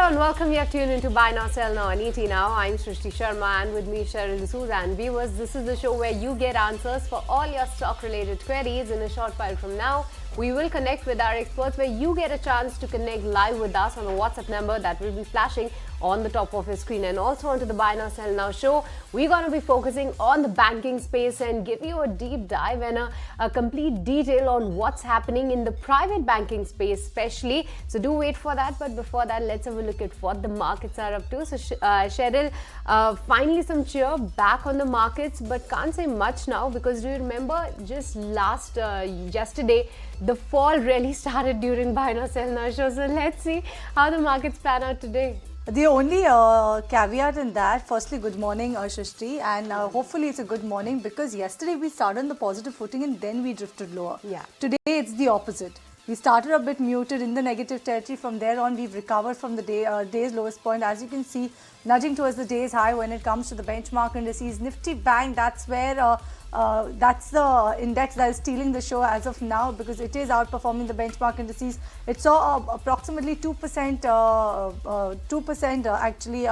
and welcome. You are tuned into Buy Now, Sell Now on ET Now. I'm Srishti Sharma and with me Cheryl D'Souza. And viewers, this is the show where you get answers for all your stock-related queries. In a short while from now, we will connect with our experts where you get a chance to connect live with us on a WhatsApp number that will be flashing on the top of your screen. And also onto the Buy Now, Sell Now show, we're going to be focusing on the banking space and give you a deep dive and a complete detail on what's happening in the private banking space especially. So do wait for that. But before that, let's have a look at what the markets are up to. So Cheryl, finally some cheer back on the markets, but can't say much now because do you remember just yesterday, the fall really started during Buy Now, Sell Now show. So let's see how the markets pan out today. The only caveat in that, firstly, good morning, Shrishti, and hopefully it's a good morning because yesterday we started on the positive footing and then we drifted lower. Yeah. Today it's the opposite. We started a bit muted in the negative territory. From there on, we've recovered from the day's lowest point. As you can see, nudging towards the day's high when it comes to the benchmark indices. Nifty Bank, that's where that's the index that is stealing the show as of now because it is outperforming the benchmark indices. It saw approximately 2% actually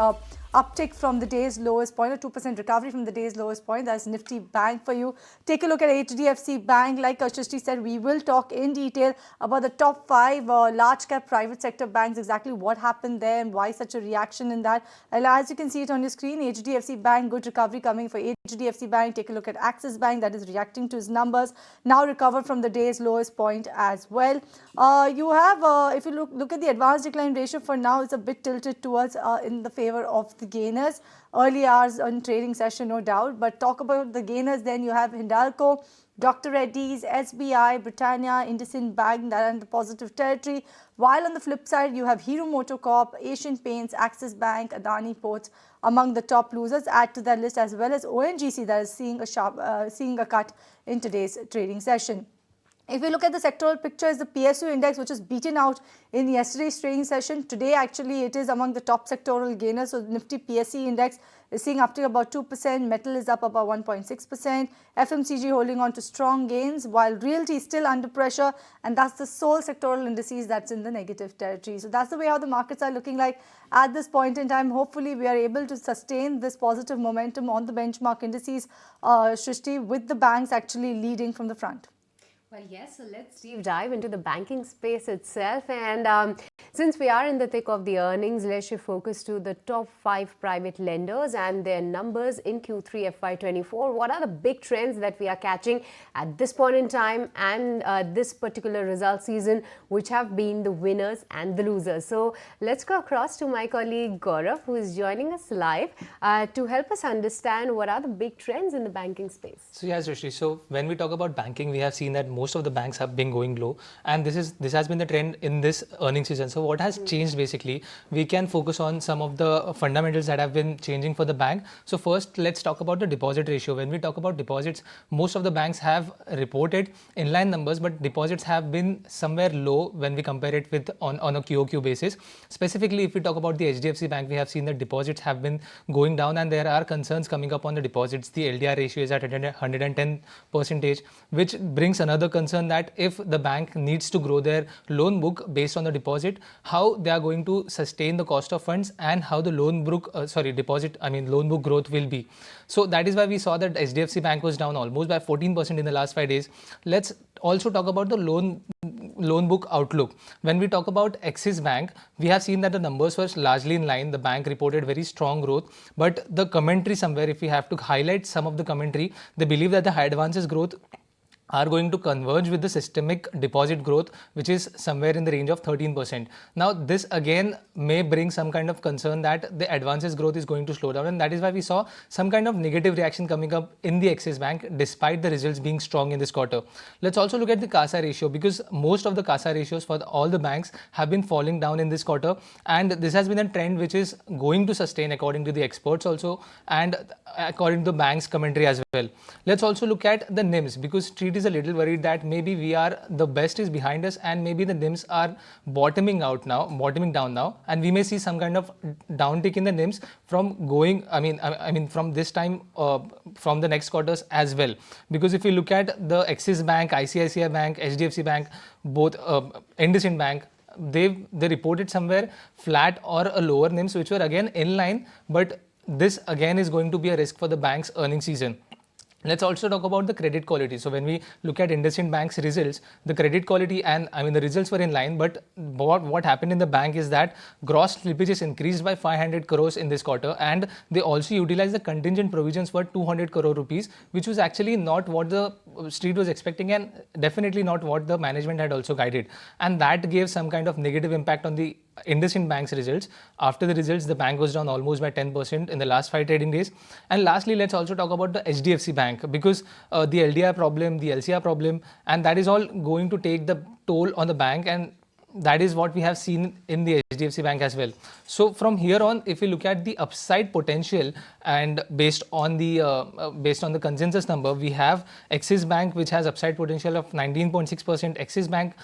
uptick from the day's lowest point, or 2% recovery from the day's lowest point. That's Nifty Bank for you. Take a look at HDFC Bank. Like Shrishti said, we will talk in detail about the top 5 large cap private sector banks, exactly what happened there and why such a reaction in that. And as you can see it on your screen, HDFC Bank, good recovery coming for HDFC Bank. Take a look at Axis Bank, that is reacting to its numbers, now recovered from the day's lowest point as well. You have, if you look at the advanced decline ratio for now, it's a bit tilted towards in the favor of the gainers. Early hours on trading session, no doubt. But talk about the gainers, then you have Hindalco, Dr. Reddy's, SBI, Britannia, IndusInd Bank that are in the positive territory. While on the flip side, you have Hero MotoCorp, Asian Paints, Axis Bank, Adani Ports among the top losers. Add to that list as well as ONGC that is seeing a cut in today's trading session. If we look at the sectoral picture, is the PSU index, which is beaten out in yesterday's trading session. Today, actually, it is among the top sectoral gainers. So, Nifty PSE index is seeing up to about 2%. Metal is up about 1.6%. FMCG holding on to strong gains, while realty is still under pressure. And that's the sole sectoral indices that's in the negative territory. So, that's the way how the markets are looking like at this point in time. Hopefully, we are able to sustain this positive momentum on the benchmark indices, Shrishti, with the banks actually leading from the front. Well, yes, so let's deep dive into the banking space itself. And since we are in the thick of the earnings, let's shift focus to the top 5 private lenders and their numbers in Q3 FY24. What are the big trends that we are catching at this point in time and this particular result season, which have been the winners and the losers? So let's go across to my colleague Gaurav, who is joining us live to help us understand what are the big trends in the banking space. So yes, Rishi. So when we talk about banking, we have seen that most of the banks have been going low, and this has been the trend in this earnings season. So what has changed basically, we can focus on some of the fundamentals that have been changing for the bank. So first, let's talk about the deposit ratio. When we talk about deposits, most of the banks have reported inline numbers, but deposits have been somewhere low when we compare it with on a QOQ basis. Specifically, if we talk about the HDFC Bank, we have seen that deposits have been going down, and there are concerns coming up on the deposits. The LDR ratio is at 110%, which brings another concern that if the bank needs to grow their loan book based on the deposit, how they are going to sustain the cost of funds and how the loan book growth will be. So that is why we saw that HDFC Bank was down almost by 14% in the last 5 days. Let's also talk about the loan book outlook. When we talk about Axis Bank, we have seen that the numbers were largely in line. The bank reported very strong growth, but the commentary somewhere, if we have to highlight some of the commentary, they believe that the high advances growth are going to converge with the systemic deposit growth, which is somewhere in the range of 13%. Now, this again may bring some kind of concern that the advances growth is going to slow down, and that is why we saw some kind of negative reaction coming up in the Axis Bank despite the results being strong in this quarter. Let's also look at the CASA ratio, because most of the CASA ratios for all the banks have been falling down in this quarter, and this has been a trend which is going to sustain according to the experts also and according to the bank's commentary as well. Let's also look at the NIMs, because Street is a little worried that maybe the best is behind us and maybe the NIMs are bottoming down now, and we may see some kind of downtick in the NIMs from from this time from the next quarters as well. Because if you look at the Axis Bank, ICICI Bank, HDFC Bank, both IndusInd Bank, they reported somewhere flat or a lower NIMs, which were again in line, but this again is going to be a risk for the bank's earning season. Let's also talk about the credit quality. So when we look at IndusInd Bank's results, the credit quality and the results were in line, but what happened in the bank is that gross slippages increased by 500 crores in this quarter, and they also utilized the contingent provisions for 200 crore rupees, which was actually not what the street was expecting and definitely not what the management had also guided. And that gave some kind of negative impact on the IndusInd Bank's results. After the results, the bank was down almost by 10% in the last 5 trading days. And lastly, let's also talk about the HDFC Bank, because the LDR problem, the LCR problem, and that is all going to take the toll on the bank, and that is what we have seen in the HDFC Bank as well. So from here on, if we look at the upside potential, and based on the consensus number, we have Axis Bank, which has upside potential of 19.6%, Axis Bank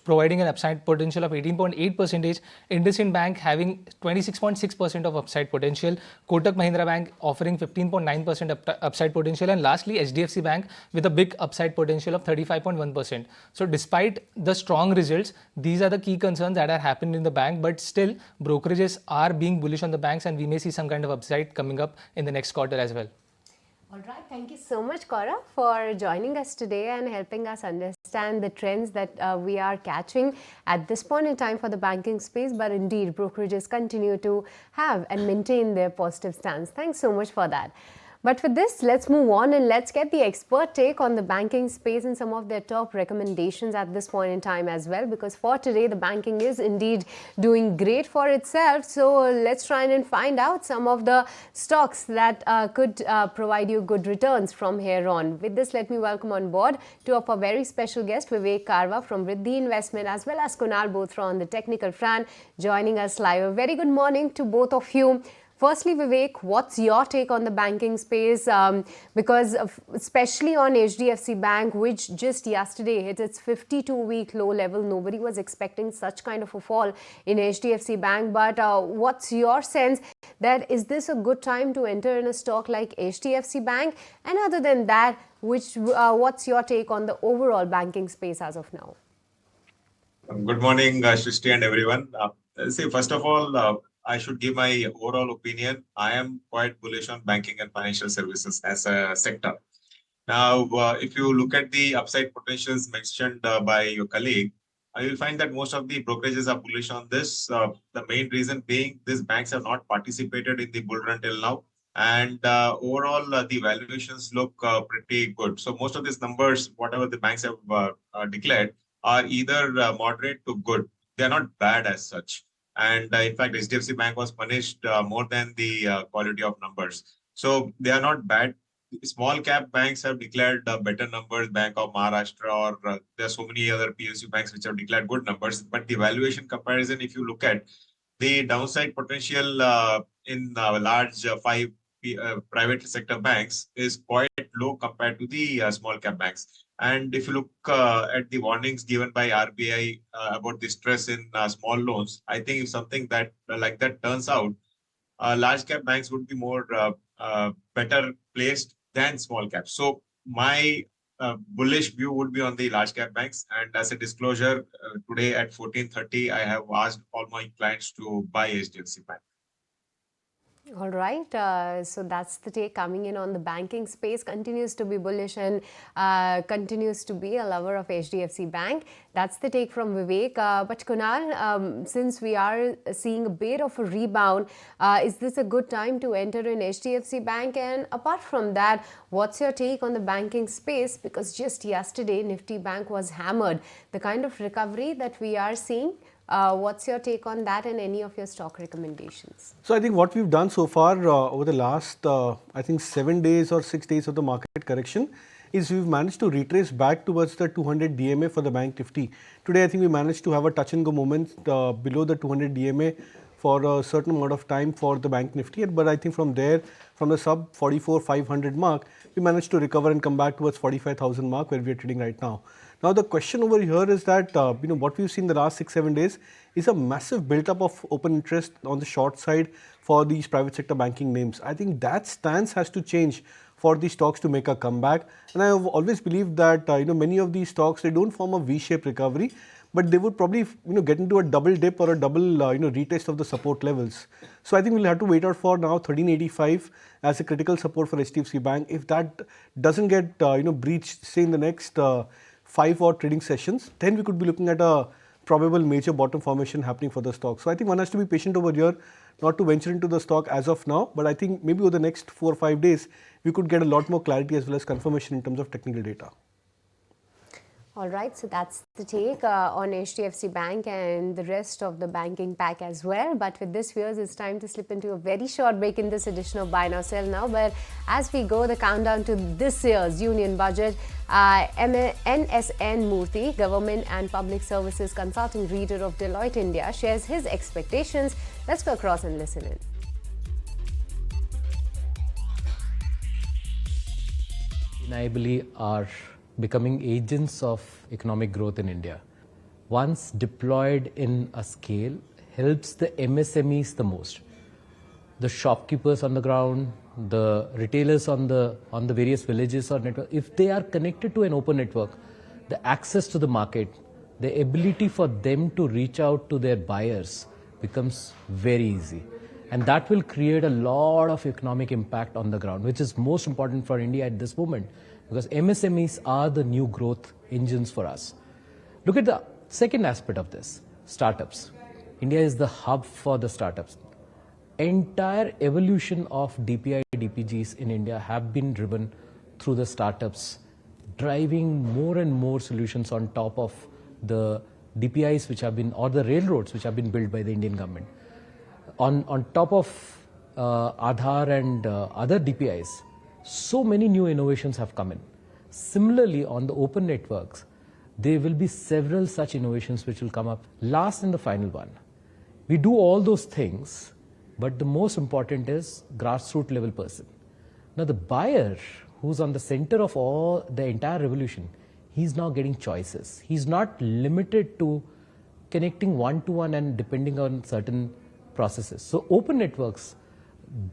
providing an upside potential of 18.8%, IndusInd Bank having 26.6% of upside potential, Kotak Mahindra Bank offering 15.9% upside potential, and lastly HDFC Bank with a big upside potential of 35.1%. So despite the strong results, these are the key concerns that are happening in the bank, but still brokerages are being bullish on the banks, and we may see some kind of upside coming up in the next quarter as well. All right, thank you so much, Kaura, for joining us today and helping us understand the trends that we are catching at this point in time for the banking space. But indeed, brokerages continue to have and maintain their positive stance. Thanks so much for that. But with this, let's move on and let's get the expert take on the banking space and some of their top recommendations at this point in time as well, because for today, the banking is indeed doing great for itself. So let's try and find out some of the stocks that could provide you good returns from here on. With this, let me welcome on board two of our very special guests, Vivek Karwa from Riddhi Investment, as well as Kunal Bothra on the technical front, joining us live. A very good morning to both of you. Firstly, Vivek, what's your take on the banking space? Because especially on HDFC Bank, which just yesterday hit its 52-week low level. Nobody was expecting such kind of a fall in HDFC Bank. But what's your sense that is this a good time to enter in a stock like HDFC Bank? And other than that, what's your take on the overall banking space as of now? Good morning, Shrishti and everyone. First of all, I should give my overall opinion. I am quite bullish on banking and financial services as a sector. Now, if you look at the upside potentials mentioned by your colleague, you will find that most of the brokerages are bullish on this. The main reason being these banks have not participated in the bull run till now. And overall, the valuations look pretty good. So most of these numbers, whatever the banks have declared, are either moderate to good. They are not bad as such. And in fact, HDFC Bank was punished more than the quality of numbers. So they are not bad. Small cap banks have declared better numbers, Bank of Maharashtra, or there are so many other PSU banks which have declared good numbers. But the valuation comparison, if you look at the downside potential in large five private sector banks, is quite low compared to the small cap banks. And if you look at the warnings given by RBI about the stress in small loans, I think if something that like that turns out, large cap banks would be more better placed than small caps. So my bullish view would be on the large cap banks. And as a disclosure, today at 14:30, I have asked all my clients to buy HDFC Bank. All right, so that's the take coming in on the banking space. Continues to be bullish and continues to be a lover of HDFC Bank. That's the take from Vivek. But Kunal, since we are seeing a bit of a rebound, is this a good time to enter in HDFC Bank? And apart from that, what's your take on the banking space? Because just yesterday, Nifty Bank was hammered. The kind of recovery that we are seeing, what's your take on that and any of your stock recommendations? So I think what we've done so far over the last, I think 7 days or 6 days of the market correction is we've managed to retrace back towards the 200 DMA for the Bank Nifty. Today I think we managed to have a touch and go moment below the 200 DMA for a certain amount of time for the Bank Nifty. But I think from there, from the sub 44,500 mark, we managed to recover and come back towards 45,000 mark where we are trading right now. Now the question over here is that what we've seen the last 6-7 days is a massive build-up of open interest on the short side for these private sector banking names. I think that stance has to change for these stocks to make a comeback. And I have always believed that many of these stocks, they don't form a V-shaped recovery, but they would probably get into a double dip or a double retest of the support levels. So I think we'll have to wait out for now 1385 as a critical support for HDFC Bank. If that doesn't get breached, say in the next 5 or trading sessions, then we could be looking at a probable major bottom formation happening for the stock. So I think one has to be patient over here, not to venture into the stock as of now, but I think maybe over the next 4 or 5 days, we could get a lot more clarity as well as confirmation in terms of technical data. All right, so that's the take on HDFC Bank and the rest of the banking pack as well. But with this, viewers, it's time to slip into a very short break in this edition of Buy Now Sell Now. But as we go, the countdown to this year's Union Budget, NSN Murthy, Government and Public Services Consulting Reader of Deloitte India, shares his expectations. Let's go across and listen in. Undeniably are becoming agents of economic growth in India. Once deployed in a scale, helps the MSMEs the most. The shopkeepers on the ground, the retailers on the various villages or network, if they are connected to an open network, the access to the market, the ability for them to reach out to their buyers becomes very easy. And that will create a lot of economic impact on the ground, which is most important for India at this moment, because MSMEs are the new growth engines for us. Look at the second aspect of this, startups. India is the hub for the startups. Entire evolution of DPI, DPGs in India have been driven through the startups, driving more and more solutions on top of the DPIs which have been, or the railroads which have been built by the Indian government. On top of Aadhaar and other DPIs, so many new innovations have come in. Similarly, on the open networks, there will be several such innovations which will come up. Last and the final one, we do all those things, but the most important is grassroots level person. Now the buyer who's on the center of all the entire revolution, he's now getting choices. He's not limited to connecting one-to-one and depending on certain processes. So open networks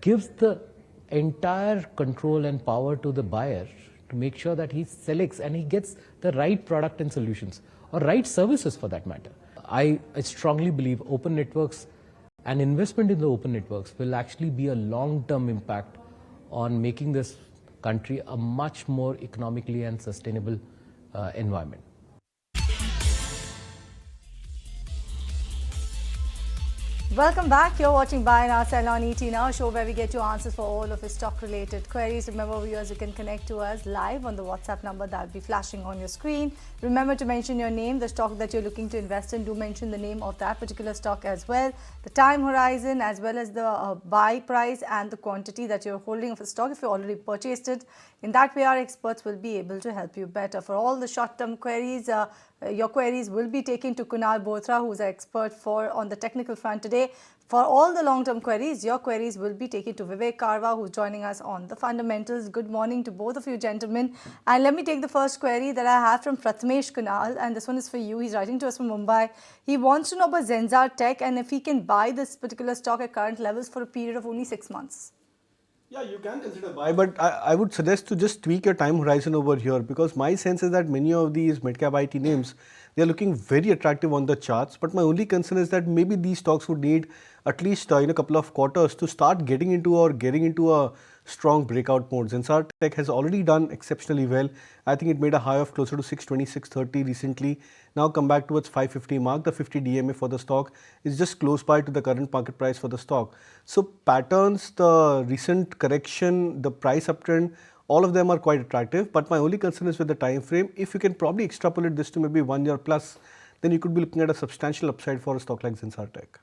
gives the entire control and power to the buyer to make sure that he selects and he gets the right product and solutions, or right services for that matter. I strongly believe open networks and investment in the open networks will actually be a long-term impact on making this country a much more economically and sustainable environment. Welcome back. You're watching Buy Now Sell on ET Now, show where we get you answers for all of your stock-related queries. Remember, viewers, you can connect to us live on the WhatsApp number that will be flashing on your screen. Remember to mention your name, the stock that you're looking to invest in. Do mention the name of that particular stock as well, the time horizon, as well as the buy price and the quantity that you're holding of a stock if you already purchased it. In that way, our experts will be able to help you better. For all the short-term queries, your queries will be taken to Kunal Bothra, who is an expert on the technical front today. For all the long-term queries, your queries will be taken to Vivek Karwa, who's joining us on the fundamentals. Good morning to both of you, gentlemen. And let me take the first query that I have from Prathamesh Kunal, and this one is for you. He's writing to us from Mumbai. He wants to know about Zensar Tech and if he can buy this particular stock at current levels for a period of only 6 months. Yeah, you can consider buy, but I would suggest to just tweak your time horizon over here, because my sense is that many of these mid-cap IT names, they are looking very attractive on the charts. But my only concern is that maybe these stocks would need at least in a couple of quarters to start getting into a strong breakout mode. Zensar Tech has already done exceptionally well. I think it made a high of closer to 620, 630 recently. Now come back towards 550 mark. The 50 DMA for the stock is just close by to the current market price for the stock. So patterns, the recent correction, the price uptrend, all of them are quite attractive. But my only concern is with the time frame. If you can probably extrapolate this to maybe 1 year plus, then you could be looking at a substantial upside for a stock like Zensar Tech.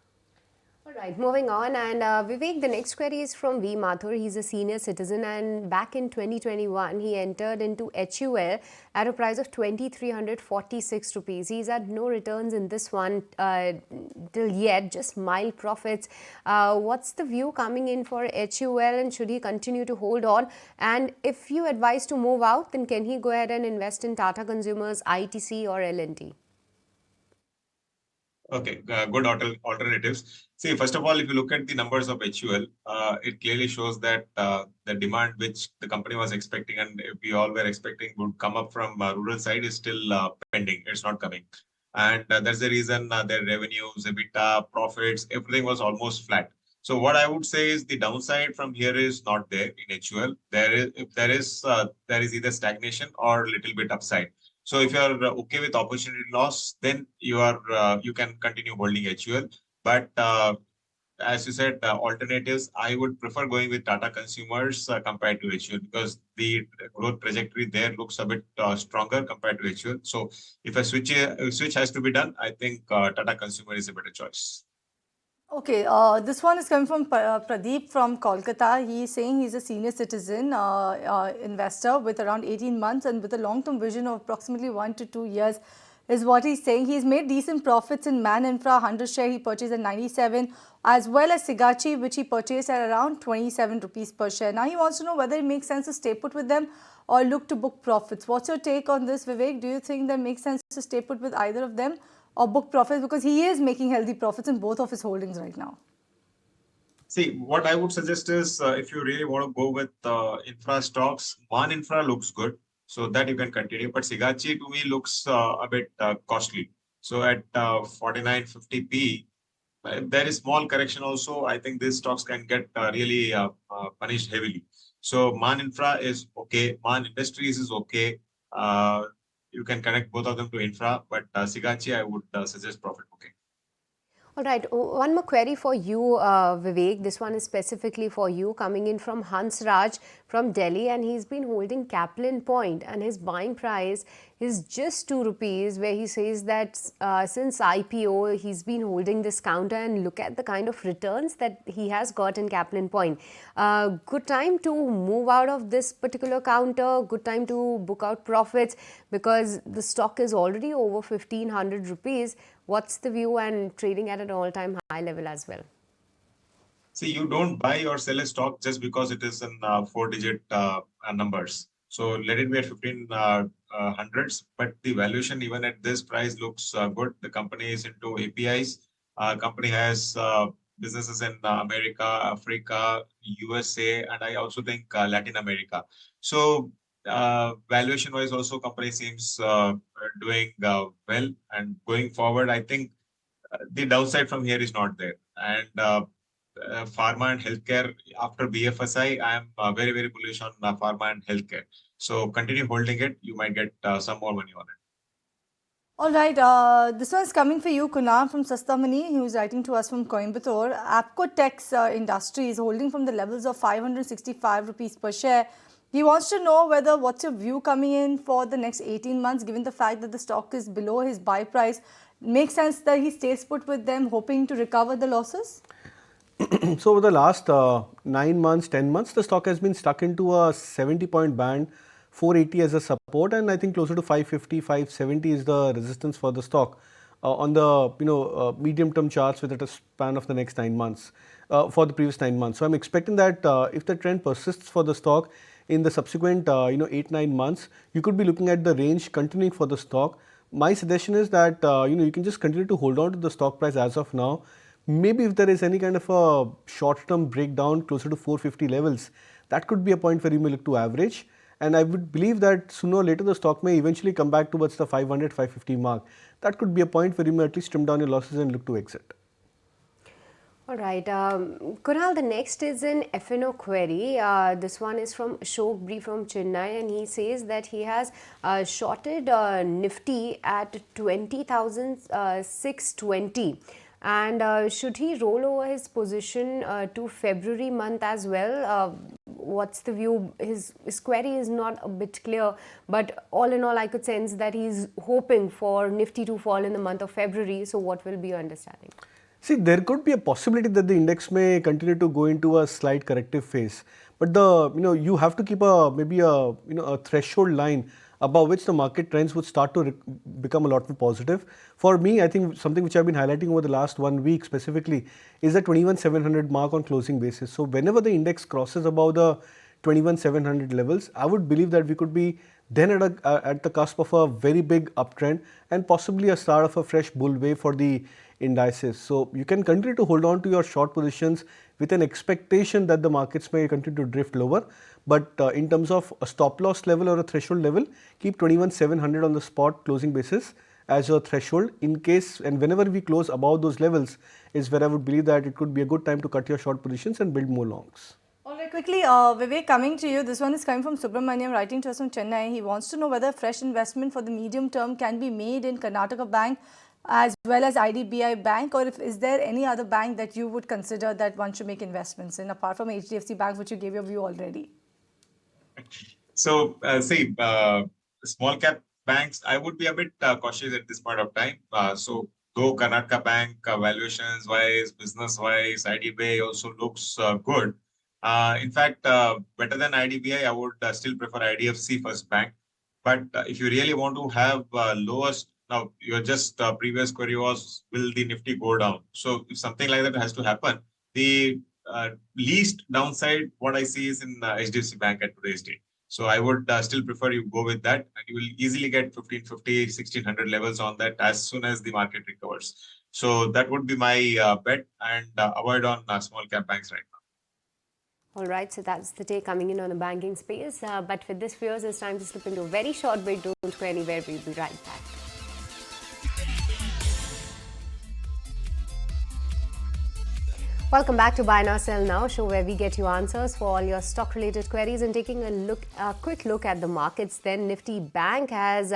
Right, moving on, and Vivek, the next query is from V. Mathur. He's a senior citizen, and back in 2021, he entered into HUL at a price of 2,346 rupees. He's had no returns in this one till yet, just mild profits. What's the view coming in for HUL, and should he continue to hold on? And if you advise to move out, then can he go ahead and invest in Tata Consumers, ITC or L&T? Okay, good alternatives. See, first of all, if you look at the numbers of HUL, it clearly shows that the demand which the company was expecting and we all were expecting would come up from rural side is still pending. It's not coming. and that's the reason their revenues, EBITDA, profits, everything was almost flat. So what I would say is the downside from here is not there in HUL. There is either stagnation or little bit upside. So if you are okay with opportunity loss, then you can continue holding HUL. But as you said, alternatives, I would prefer going with Tata Consumers compared to HUL, because the growth trajectory there looks a bit stronger compared to HUL. So if a switch has to be done, I think Tata Consumer is a better choice. Okay, this one is coming from Pradeep from Kolkata. He is saying he's a senior citizen investor with around 18 months and with a long-term vision of approximately 1 to 2 years is what he's saying. He's made decent profits in Man Infra, 100 share he purchased at 97, as well as Sigachi, which he purchased at around 27 rupees per share. Now he wants to know whether it makes sense to stay put with them or look to book profits. What's your take on this, Vivek? Do you think that makes sense to stay put with either of them or book profits, because he is making healthy profits in both of his holdings right now? See, what I would suggest is if you really want to go with infra stocks, One Infra looks good, so that you can continue. But Sigachi to me looks a bit costly. So at 49.50p, there is small correction also. I think these stocks can get really punished heavily. So Man Infra is okay. Man Industries is okay. You can connect both of them to infra, but Sigachi, I would suggest profit booking. All right, one more query for you, Vivek. This one is specifically for you, coming in from Hans Raj from Delhi, and he's been holding Kaplan Point, and his buying price is just 2 rupees, where he says that since IPO, he's been holding this counter, and look at the kind of returns that he has got in Kaplan Point. Good time to move out of this particular counter, good time to book out profits, because the stock is already over 1500 rupees. What's the view, and trading at an all-time high level as well? See, you don't buy or sell a stock just because it is in 4-digit numbers. So let it be at 1500s, but the valuation even at this price looks good. The company is into APIs. Company has businesses in America, Africa, USA, and I also think Latin America. So valuation wise also company seems doing well, and going forward I think the downside from here is not there. And pharma and healthcare, after BFSI, I am very bullish on pharma and healthcare, so continue holding it. You might get some more money on it. All right, this one is coming for you, Kunal from Sastamani, who is writing to us from Coimbatore. Apcotex Industry is holding from the levels of 565 rupees per share. He wants to know whether what's your view coming in for the next 18 months, given the fact that the stock is below his buy price. Makes sense that he stays put with them, hoping to recover the losses? So over the last 9 months, 10 months, the stock has been stuck into a 70-point band, 480 as a support, and I think closer to 550, 570 is the resistance for the stock on the medium-term charts within a span of the next 9 months, for the previous 9 months. So I'm expecting that if the trend persists for the stock in the subsequent 8-9 months, you could be looking at the range continuing for the stock. My suggestion is that you can just continue to hold on to the stock price as of now. Maybe if there is any kind of a short-term breakdown closer to 450 levels, that could be a point where you may look to average. And I would believe that sooner or later the stock may eventually come back towards the 500, 550 mark. That could be a point where you may at least trim down your losses and look to exit. All right, Kunal, the next is an FNO query. This one is from Ashok Bri from Chennai, and he says that he has shorted Nifty at 20,620. And should he roll over his position to February month as well? What's the view? His query is not a bit clear, but all in all, I could sense that he's hoping for Nifty to fall in the month of February. So what will be your understanding? See, there could be a possibility that the index may continue to go into a slight corrective phase, but you have to keep maybe a threshold line above which the market trends would start to become a lot more positive. For me, I think something which I've been highlighting over the last 1 week specifically is the 21,700 mark on closing basis. So whenever the index crosses above the 21,700 levels, I would believe that we could be then at the cusp of a very big uptrend and possibly a start of a fresh bull wave for the indices. So you can continue to hold on to your short positions with an expectation that the markets may continue to drift lower. But in terms of a stop loss level or a threshold level, keep 21,700 on the spot closing basis as a threshold in case, and whenever we close above those levels is where I would believe that it could be a good time to cut your short positions and build more longs. All right, quickly, Vivek, coming to you. This one is coming from Subramaniam, writing to us from Chennai. He wants to know whether fresh investment for the medium term can be made in Karnataka Bank as well as IDBI Bank, or if is there any other bank that you would consider that one should make investments in, apart from HDFC Bank, which you gave your view already? So, small cap banks, I would be a bit cautious at this point of time. So, though Karnataka Bank valuations wise, business wise, IDBI also looks good. In fact, better than IDBI, I would still prefer IDFC First Bank. But if you really want to have lowest, now your just previous query was, will the Nifty go down? So, if something like that has to happen, the least downside, what I see is in HDFC Bank at today's date. So I would still prefer you go with that, and you will easily get 1550, 1600 levels on that as soon as the market recovers. So that would be my bet, and avoid on small cap banks right now. All right, so that's the take coming in on the banking space. But with this, viewers, it's time to slip into a very short break. Don't go anywhere. We'll be right back. Welcome back to Buy Now Sell Now, show where we get you answers for all your stock-related queries. And taking a quick look at the markets, then Nifty Bank has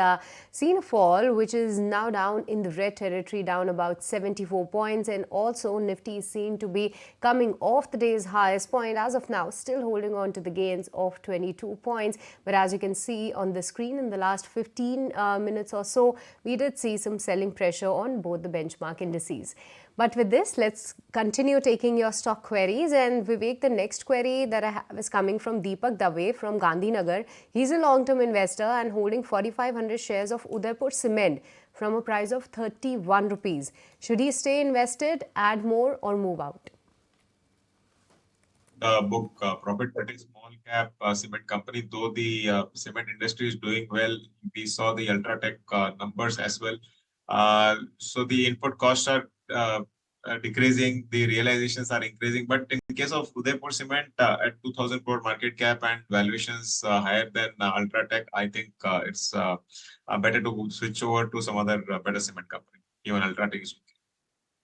seen a fall, which is now down in the red territory, down about 74 points. And also Nifty is seen to be coming off the day's highest point. As of now, still holding on to the gains of 22 points. But as you can see on the screen, in the last 15 minutes or so, we did see some selling pressure on both the benchmark indices. But with this, let's continue taking your stock queries. And Vivek, the next query that I have is coming from Deepak Dave from Gandhinagar. He's a long-term investor and holding 4,500 shares of Udaipur Cement from a price of 31 rupees. Should he stay invested, add more, or move out? Book profit pretty small cap cement company, though the cement industry is doing well. We saw the Ultratech numbers as well. So the input costs are decreasing, the realizations are increasing. But in case of Udaipur Cement, at 2,000 crore market cap and valuations higher than Ultratech, I think it's better to switch over to some other better cement company. Even Ultratech is okay.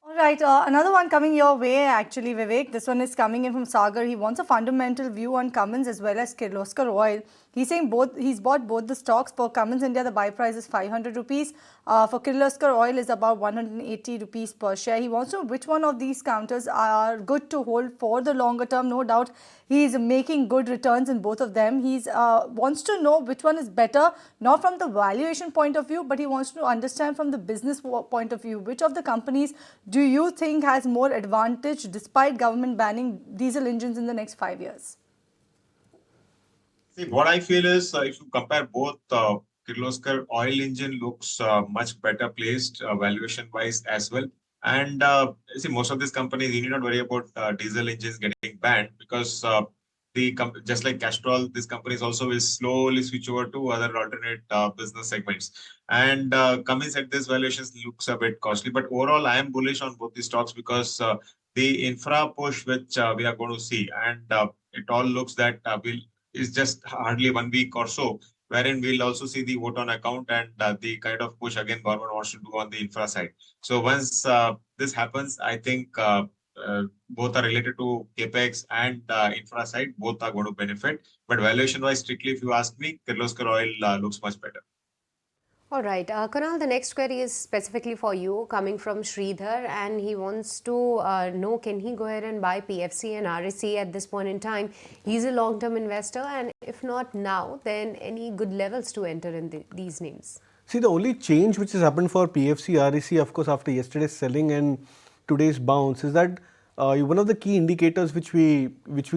All right, another one coming your way actually, Vivek. This one is coming in from Sagar. He wants a fundamental view on Cummins as well as Kirloskar Oil. He's saying he's bought both the stocks. For Cummins India, the buy price is 500 rupees. For Kirloskar Oil is about 180 rupees per share. He wants to know which one of these counters are good to hold for the longer term. No doubt he's making good returns in both of them. He wants to know which one is better, not from the valuation point of view, but he wants to understand from the business point of view. Which of the companies do you think has more advantage despite government banning diesel engines in the next 5 years? See, what I feel is if you compare both, Kirloskar oil engine looks much better placed valuation wise as well. And see, most of these companies, you need not worry about diesel engines getting banned, because just like Castrol, these companies also will slowly switch over to other alternate business segments. And Cummins at this valuations looks a bit costly. But overall, I am bullish on both the stocks, because the infra push which we are going to see, and it all looks that is just hardly 1 week or so, wherein we'll also see the vote on account and the kind of push again government wants to do on the infra side. So once this happens, I think both are related to capex and infra side. Both are going to benefit. But valuation wise, strictly if you ask me, Kirloskar Oil looks much better. All right, Kunal, the next query is specifically for you, coming from Sridhar, and he wants to know, can he go ahead and buy PFC and RSC at this point in time? He's a long-term investor, and if not now, then any good levels to enter in these names? See, the only change which has happened for PFC, RSC, of course, after yesterday's selling and today's bounce, is that one of the key indicators which we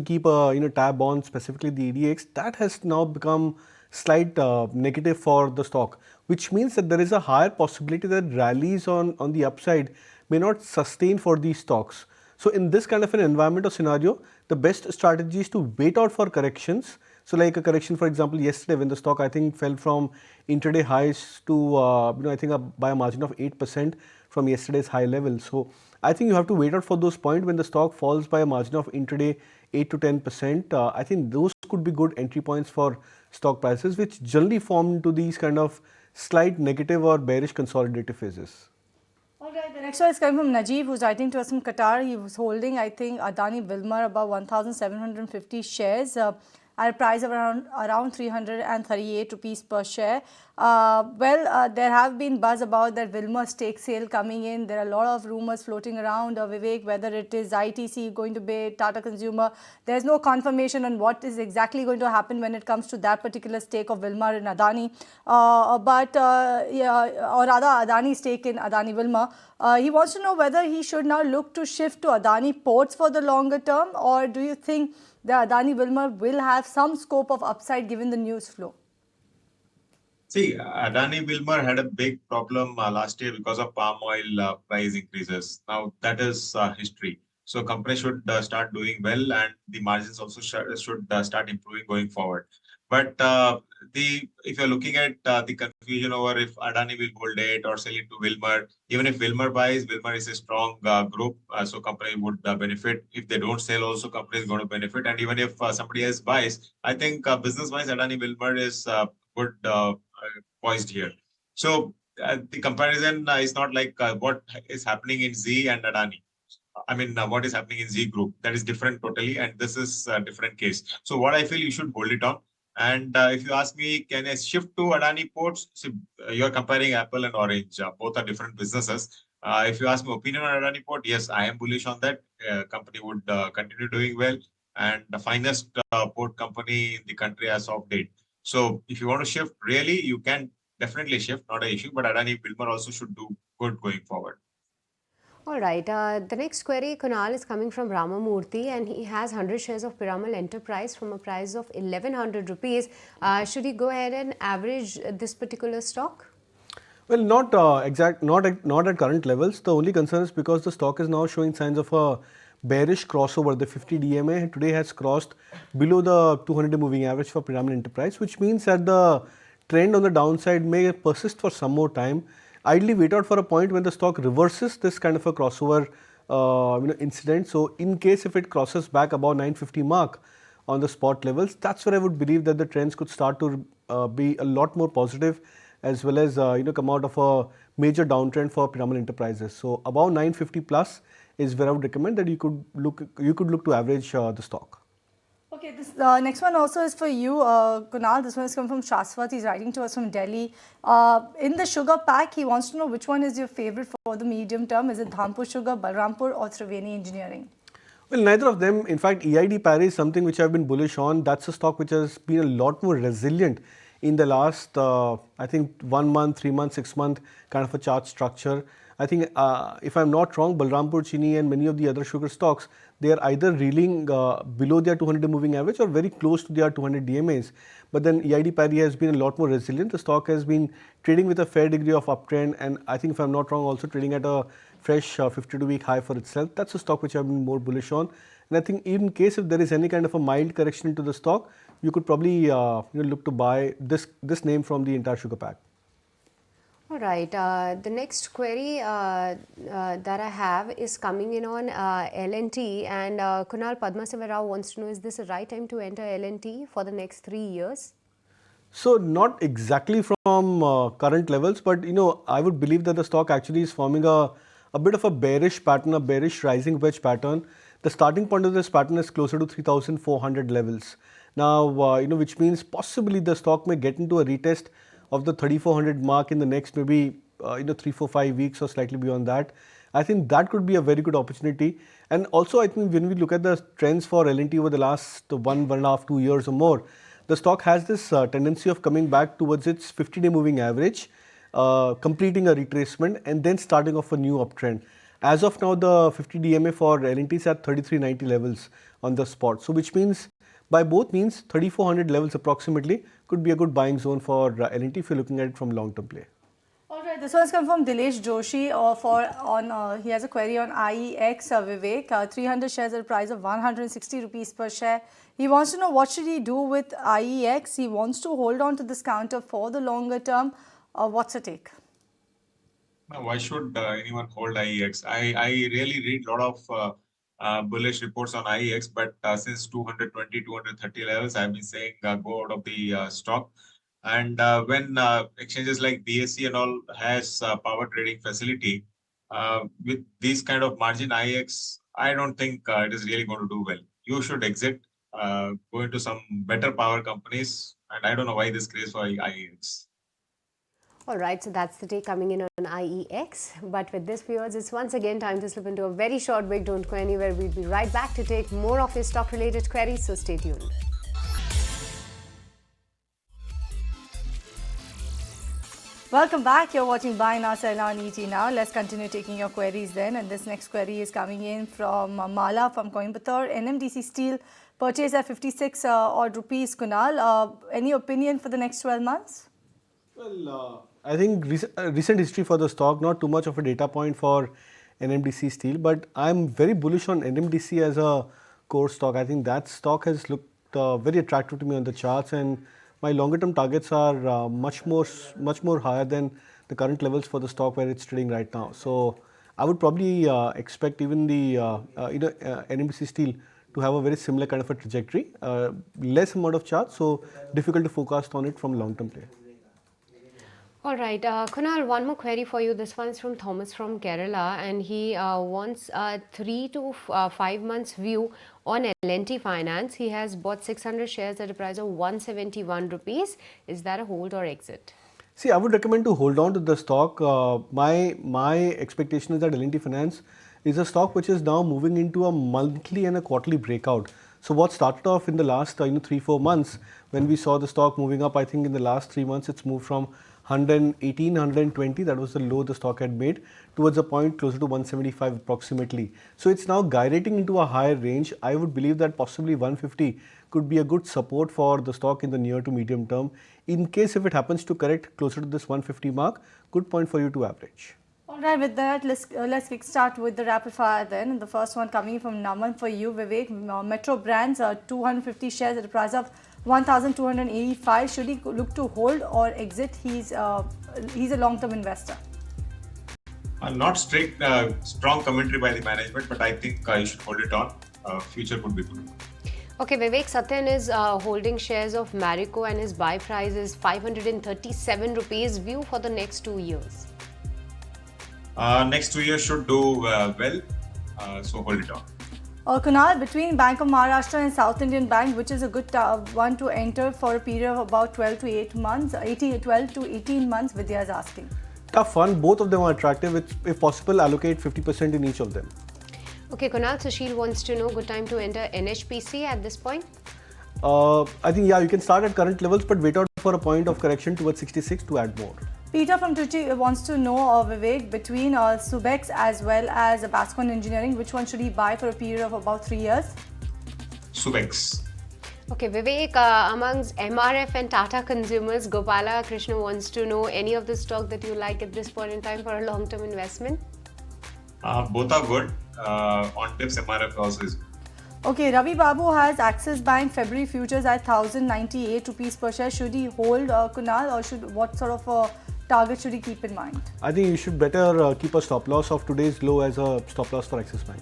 keep a tab on, specifically the EDX, that has now become slight negative for the stock, which means that there is a higher possibility that rallies on the upside may not sustain for these stocks. So in this kind of an environment or scenario, the best strategy is to wait out for corrections. So like a correction, for example, yesterday when the stock I think fell from intraday highs to I think by a margin of 8% from yesterday's high level. So I think you have to wait out for those points when the stock falls by a margin of intraday 8 to 10%. I think those could be good entry points for stock prices, which generally form into these kind of slight negative or bearish consolidative phases. All right, the next one is coming from Najib, who's writing to us from Qatar. He was holding, I think, Adani Wilmar about 1,750 shares at a price of around 338 rupees per share. There have been buzz about that Wilmar stake sale coming in. There are a lot of rumors floating around, Vivek, whether it is ITC going to be Tata Consumer. There's no confirmation on what is exactly going to happen when it comes to that particular stake of Wilmar in Adani. Or rather Adani stake in Adani Wilmar. He wants to know whether he should now look to shift to Adani Ports for the longer term, or do you think the Adani Wilmar will have some scope of upside given the news flow? See, Adani Wilmar had a big problem last year because of palm oil price increases. Now that is history. So companies should start doing well, and the margins also should start improving going forward. But if you're looking at the confusion over if Adani will hold it or sell it to Wilmar, even if Wilmar buys, Wilmar is a strong group, so company would benefit. If they don't sell, also company is going to benefit. And even if somebody else buys, I think business-wise, Adani Wilmar is good poised here. So the comparison is not like what is happening in Z and Adani. I mean, what is happening in Z Group, that is different totally, and this is a different case. So what I feel, you should hold it on. And if you ask me, can I shift to Adani Ports? See, you're comparing Apple and Orange. Both are different businesses. If you ask my opinion on Adani Port, yes, I am bullish on that. Company would continue doing well, and the finest port company in the country as of date. So if you want to shift, really, you can definitely shift, not an issue. But Adani Wilmar also should do good going forward. All right. The next query, Kunal, is coming from Ramamurthy, and he has 100 shares of Piramal Enterprise from a price of 1,100 rupees. Should he go ahead and average this particular stock? Well, not not at current levels. The only concern is because the stock is now showing signs of a bearish crossover. The 50 DMA today has crossed below the 200 moving average for Piramal Enterprise, which means that the trend on the downside may persist for some more time. Ideally, wait out for a point when the stock reverses this kind of a crossover incident. So in case if it crosses back above 950 mark on the spot levels, that's where I would believe that the trends could start to be a lot more positive, as well as come out of a major downtrend for Piramal Enterprises. So above 950 plus is where I would recommend that you could look to average the stock. Okay, this next one also is for you, Kunal. This one is coming from Shaswat. He's writing to us from Delhi. In the sugar pack, he wants to know which one is your favorite for the medium term. Is it Dhampur Sugar, Balrampur, or Triveni Engineering? Well, neither of them. In fact, EID Parry is something which I've been bullish on. That's a stock which has been a lot more resilient in the last, I think, 1 month, 3 months, 6 month kind of a chart structure. I think, if I'm not wrong, Balrampur Chini and many of the other sugar stocks, they are either reeling below their 200 moving average or very close to their 200 DMAs. But then EID Parry has been a lot more resilient. The stock has been trading with a fair degree of uptrend, and I think, if I'm not wrong, also trading at a fresh 52-week high for itself. That's a stock which I've been more bullish on. And I think, in case if there is any kind of a mild correction into the stock, you could probably look to buy this name from the entire sugar pack. All right. The next query that I have is coming in on L&T, and Kunal Padmaseva wants to know, is this the right time to enter L&T for the next 3 years? So not exactly from current levels, but I would believe that the stock actually is forming a bit of a bearish pattern, a bearish rising wedge pattern. The starting point of this pattern is closer to 3,400 levels. Now, which means possibly the stock may get into a retest of the 3,400 mark in the next maybe 3, 4, 5 weeks or slightly beyond that. I think that could be a very good opportunity. And also, I think when we look at the trends for L&T over the last 1.5, 2 years or more, the stock has this tendency of coming back towards its 50-day moving average, completing a retracement, and then starting off a new uptrend. As of now, the 50 DMA for L&T is at 3390 levels on the spot. So which means, by both means, 3400 levels approximately could be a good buying zone for L&T if you're looking at it from long-term play. All right, this one's come from Dilesh Joshi. He has a query on IEX, Vivek. 300 shares at a price of 160 rupees per share. He wants to know what should he do with IEX. He wants to hold on to this counter for the longer term. What's the take? Now, why should anyone hold IEX? I really read a lot of bullish reports on IEX, but since 220, 230 levels, I've been saying go out of the stock. And when exchanges like BSE and all has power trading facility, with these kind of margin IEX, I don't think it is really going to do well. You should exit, go into some better power companies, and I don't know why this craze for IEX. All right, so that's the take coming in on IEX. But with this, viewers, it's once again time to slip into a very short break. Don't go anywhere. We'll be right back to take more of your stock-related queries, so stay tuned. Welcome back. You're watching Buy Now, Sell Now on ET Now. Let's continue taking your queries then. And this next query is coming in from Mala from Coimbatore. NMDC Steel purchase at 56 odd rupees. Kunal, any opinion for the next 12 months? Well, I think recent history for the stock, not too much of a data point for NMDC Steel, but I'm very bullish on NMDC as a core stock. I think that stock has looked very attractive to me on the charts, and my longer term targets are much more higher than the current levels for the stock where it's trading right now. So I would probably expect even the NMDC Steel to have a very similar kind of a trajectory. Less amount of charts, so difficult to forecast on it from long term play. All right, Kunal, one more query for you. This one's from Thomas from Kerala, and he wants a 3 to 5 months view on L&T Finance. He has bought 600 shares at a price of 171 rupees. Is that a hold or exit? See, I would recommend to hold on to the stock. My expectation is that L&T Finance is a stock which is now moving into a monthly and a quarterly breakout. So what started off in the last 3-4 months when we saw the stock moving up, I think in the last 3 months it's moved from 118, 120, that was the low the stock had made, towards a point closer to 175 approximately. So it's now gyrating into a higher range. I would believe that possibly 150 could be a good support for the stock in the near to medium term. In case if it happens to correct closer to this 150 mark, good point for you to average. All right, with that, let's start with the rapid fire then. And the first one coming from Naman for you, Vivek. Metro Brands, 250 shares at a price of 1,285. Should he look to hold or exit? He's a long-term investor. Not strict, strong commentary by the management, but I think you should hold it on. Future would be good. Okay, Vivek, Satyan is holding shares of Marico and his buy price is 537 rupees. View for the next 2 years. Next 2 years should do well, so hold it on. Kunal, between Bank of Maharashtra and South Indian Bank, which is a good one to enter for a period of about 12 to 18 months, Vidya is asking. Tough one, both of them are attractive. If possible, allocate 50% in each of them. Okay, Kunal, Sushil wants to know, good time to enter NHPC at this point? I think, yeah, you can start at current levels, but wait out for a point of correction towards 66 to add more. Peter from Trichy wants to know, Vivek, between Subex as well as Bascon Engineering, which one should he buy for a period of about 3 years? Subex. Okay, Vivek, amongst MRF and Tata consumers, Gopala Krishna wants to know any of the stock that you like at this point in time for a long-term investment? Both are good. On tips, MRF also is good. Okay, Ravi Babu has Axis Bank February futures at 1,098 rupees per share. Should he hold, Kunal, or what sort of target should he keep in mind? I think you should better keep a stop loss of today's low as a stop loss for Axis Bank.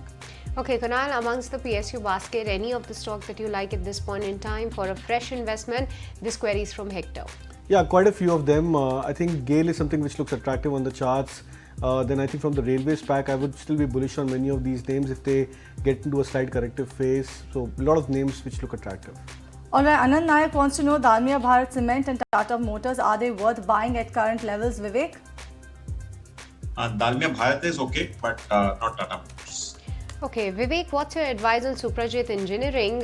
Okay, Kunal, amongst the PSU basket, any of the stock that you like at this point in time for a fresh investment? This query is from Hector. Yeah, quite a few of them. I think GAIL is something which looks attractive on the charts. Then I think from the railways pack, I would still be bullish on many of these names if they get into a slight corrective phase. So a lot of names which look attractive. Alright, Anand Nayak wants to know Dalmia Bharat Cement and Tata Motors, are they worth buying at current levels, Vivek? Dalmia Bharat is okay, but not Tata Motors. Okay, Vivek, what's your advice on Suprajit Engineering?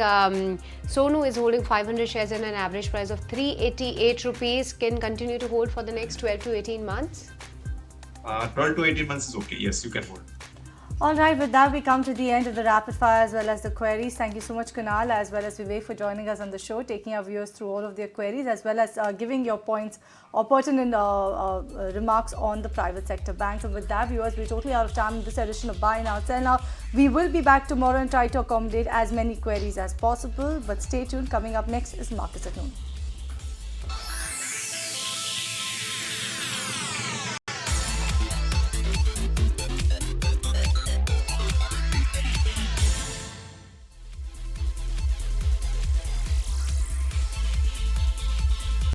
Sonu is holding 500 shares at an average price of 388 rupees. Can continue to hold for the next 12 to 18 months? 12 to 18 months is okay. Yes, you can hold. Alright, with that we come to the end of the rapid fire as well as the queries. Thank you so much, Kunal, as well as Vivek, for joining us on the show, taking our viewers through all of their queries as well as giving your points or pertinent remarks on the private sector banks. And with that, viewers, we're totally out of time in this edition of Buy Now, Sell Now. We will be back tomorrow and try to accommodate as many queries as possible. But stay tuned. Coming up next is Markets at Noon.